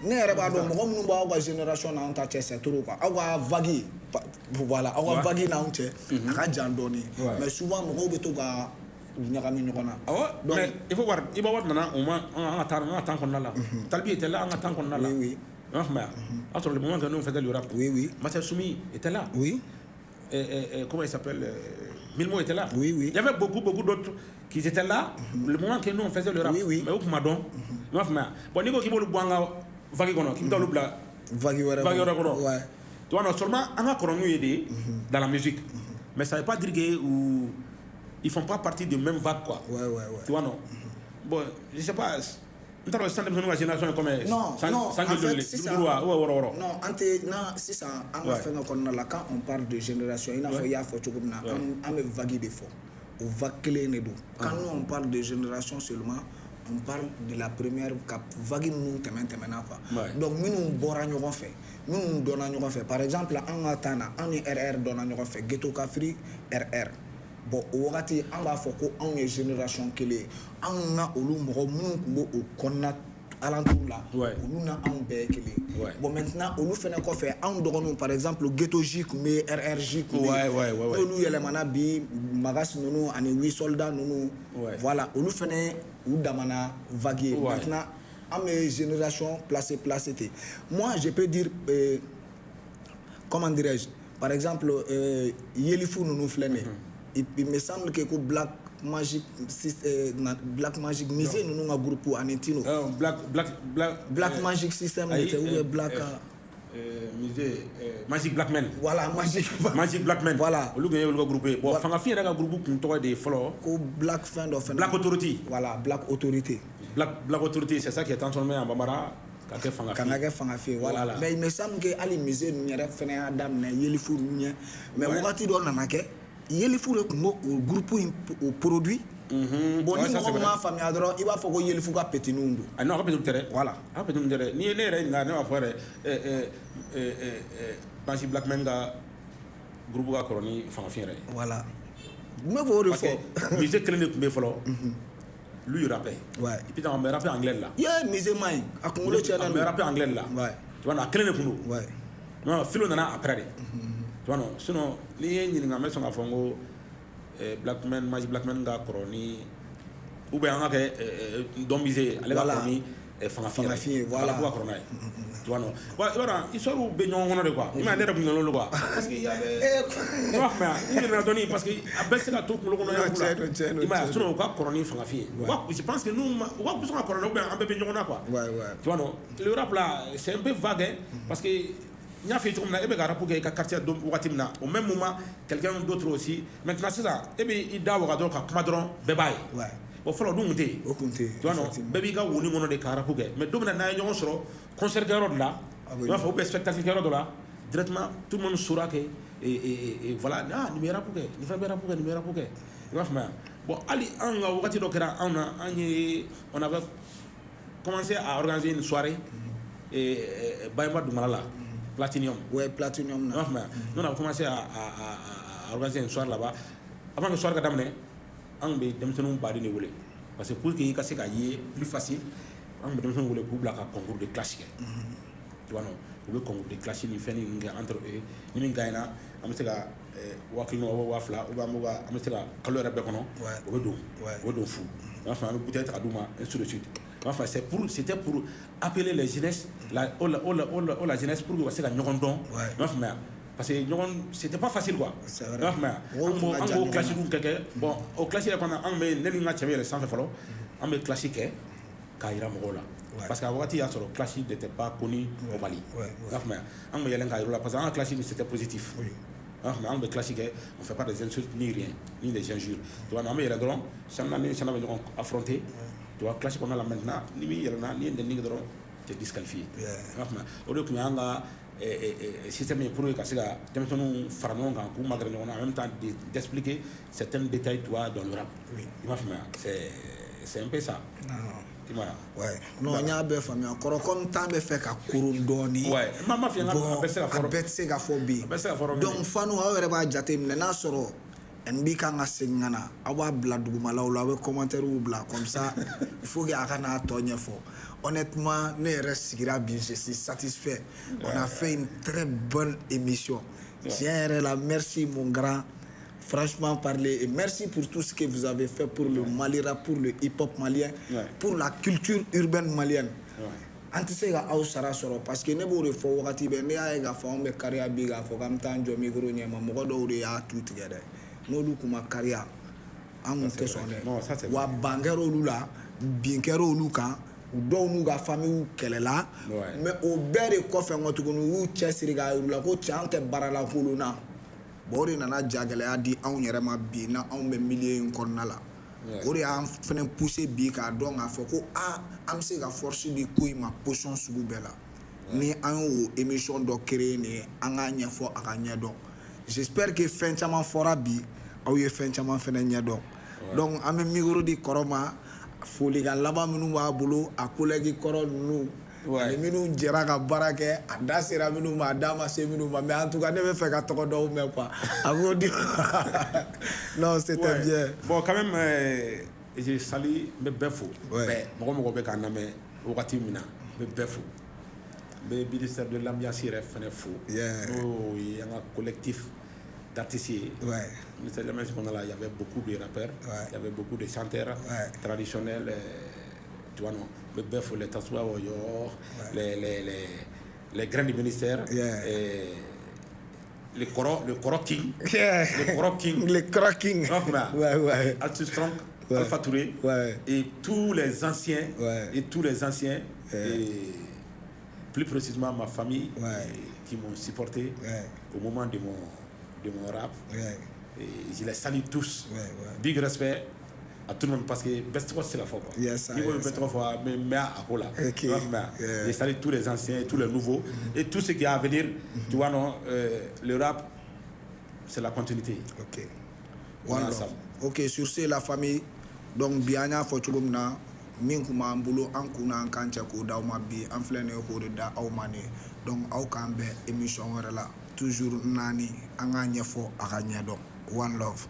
ne yɛrɛ b'a dɔn mɔgɔ minnu b'aw ka génération n'anw ta cɛ c'est trop quoi aw ka vague voilà aw ka vague n'anw cɛ a ka jan dɔɔni mais souvent mɔgɔw bɛ to ka ɲagami ɲɔgɔn na donc mais il faut voir i b'a wari nana au moins an ka temps kɔnɔna la Talibi était là an ka temps kɔnɔna la oui on m'a à sur le moment que nous faisait le rap oui Master Soumi était là oui comment il s'appelle Milmo était là oui il y avait beaucoup d'autres qui étaient là le moment que nous on faisait le rap mais au kuma don on m'a bon niko ki bolu bwanga vague kono ki bitalu bla vague kono ouais tu vois non seulement on a connu aider dans la musique mais ça veut pas dire que ils font pas partie de même vague quoi ouais tu vois non bon je sais pas non, en fait, c'est ça. Non, c'est ça. Quand on parle de génération, il faut y avoir un vague de fond. Au vague clé. Quand nous on parle de génération seulement, on parle de la première vague nous donc nous borons fait, nous donnons fait. Par exemple, en Atana, en RR donnons fait, Ghetto Kafri RR. Bon, au rati, on va faire qu'on est génération qui est, on a au loup, au connat alentour là, on a un bec qui est. Bon, maintenant, on nous fait un coffre, on donne par exemple Ghetto J, mais RRJ, nous y a les manabi, magas nous, on est 8 soldats nous, voilà, on nous fait un ou damana vague. Maintenant, en mes générations placées. Moi, je peux dire, comment dirais-je, par exemple, Yelifou nous flâner. Il me semble que Black Magic misé nous avons un groupe anetino Black Magic System ou Black misé Magic Blackman voilà Magic Blackman voilà lu gagné le groupe bon fanga fi daga groupe ku to de follow ko Black Fan of Black Authority voilà Black Authority c'est ça qui est transformé en Bambara Kanake fanga fi voilà mais il me semble que ali misé nous yere fene adam na Yelifu nous mais wakati do nanake Yelifu le groupe au produit bon ni mo ma famille adoro il va faut que Yelifu ka petit nundu ah non ka petit tere voilà ka petit tere ni ne re nga ne va faire Bansi Blackman ga groupe ga koroni fanga fi re voilà me vo de fo musique clé ne kumbe folo lui il rappelle et puis on me rappelle anglais là musique mai akungolo channel me rappelle anglais là tu vois na clé ne kumbe non filo nana après non sinon les gens qui sont fongo Blackman Magic Blackman ga koroni ou bien on a que domisé aller ga koroni fanga voilà tu vois non voilà ils sont au beignon on de quoi il m'a l'air de le quoi parce qu'il y avait il m'a donné parce que a baissé la tout le monde il m'a sinon ga koroni fanga fi je pense que nous on va plus on koroni un peu beignon on quoi tu vois non le rap là c'est un peu vague parce que il y a fait tout le monde, et bien pour que quartier au même moment quelqu'un d'autre aussi maintenant c'est ça et bien il doit avoir donc à madron bébé au fond nous monter tu vois non bébé ga woni mono de karapuge mais domina na ñoo soro concert garod là il va faire spectacle garod là directement tout le monde saura que et voilà ah numéro pour que ni fa numéro pour que il va faire bon ali en wakati do kera on avait commencé à organiser une soirée et Bayma du Malala Platinum. Platinum. Non, nous avons commencé à organiser une soirée là-bas. Avant que le soir d'amener, on a des badi ne voulait. Parce que pour qu'il y ait plus facile, on a des pour un concours de classiques. Tu vois non, le concours de classiques, il fait entre eux, il gagne. On a dit wakilino wafla ou bamuga on a dit kalora bekono. Ouais. Fou. Enfin, peut-être à Douma, et sur le sud. Enfin, c'était pour appeler les jeunesses, la jeunesse pour que c'est la ɲɔgɔn dɔn. Parce que c'était pas facile quoi. C'est vrai. On classe bon, au classe on met les matchs avec les sans follow, on met classique Kaira Mogola. Parce qu'à Wati a sur le classique n'était pas connu au Mali. On met Yelen Kaira parce qu'en classique c'était positif. On met classique, on fait pas des insultes ni rien, ni des injures. Tu vois, on met les drôles, chacun affronté. Tu vois, classique on a là maintenant, ni Yelena, ni des nigres drôles, tu es disqualifié. Au lieu que système pour que ça nous faisons en même temps d'expliquer certains détails toi dans le rap. C'est un peu ça. Ouais. Non, il y a des familles encore comme tant de fait qu'à Kurundoni. Ouais. Maman fait un phobie. Donc, Fanu a pas jaté maintenant sur NB Kanga Singana. Awa Bladugumala ou la commentaire ou bla comme ça. Il faut qu'il y ait un tonne fort. Honnêtement, je suis satisfait. On a fait une très bonne émission. Tiens, merci mon grand. Franchement parler, et merci pour tout ce que vous avez fait pour le Mali rap, pour le hip-hop malien, pour la culture urbaine malienne. Antisega au sara soro parce que ne bore fo wakati be ne ay ga fo be career biga fo kam tan jo micro nyema mo do de ya tout together. No lu kuma career an te sonne. Wa bangero lula, binkero luka. Dɔw n'u ka famille kɛlɛla mais o bɛɛ de kɔfɛ n ko tuguni u y'u cɛsiri k'a yir'u la ko cɛ an tɛ baara lankolon na bon o de nana jagɛlɛya di anw yɛrɛ ma bi na anw bɛ milieu in kɔnɔna la o de y'an fɛnɛ pousser bi k'a dɔn k'a fɔ ko an bɛ se ka force di ko in ma position sugu bɛɛ la ni an y'o émission dɔ créer nin ye an k'a ɲɛfɔ a ka ɲɛdɔn j'espère que fɛn caman fɔra bi aw ye fɛn caman fɛnɛ ɲɛdɔn donc an bɛ micro di kɔrɔ ma foli ka laban minnu b'a bolo a collègue kɔrɔ ninnu ani minnu jɛra ka baara kɛ a da sera minnu ma a da ma se minnu ma mais en tout cas ne bɛ fɛ ka tɔgɔ dɔw mɛn quoi a b'o di non c'était bien bon quand même je salue n bɛ bɛɛ fo mɔgɔ mɔgɔ bɛ k'a lamɛn wagati min na n bɛ bɛɛ fo n bɛ ministère de l'ambiance yɛrɛ fɛnɛ fo n'o ye an ka collectif d'artistes. Il y avait beaucoup de rappeurs, il y avait beaucoup de chanteurs traditionnels, tu vois, non, les Tassoua, les grands du ministère, le Koro King, le Koro King, Altus Strong, Alpha Touré, et tous les anciens, et plus précisément ma famille, qui m'ont supporté au moment de mon rap. Et je les salue tous. Big respect à tout le monde parce que Bestro c'est la fois. Mais à Akola. Je salue tous les anciens et tous les nouveaux et tout ce qui est à venir. Tu vois, non, le rap, c'est la continuité. Ok, sur ce, la famille, donc bien à Fotulumna, Minkuma Mbulo, Ankuna, Kanchako, Daumabi, Anflene, Horida, Aumane, donc Aukambe, émission là. Toujours nani anganya fo akanya donc one love.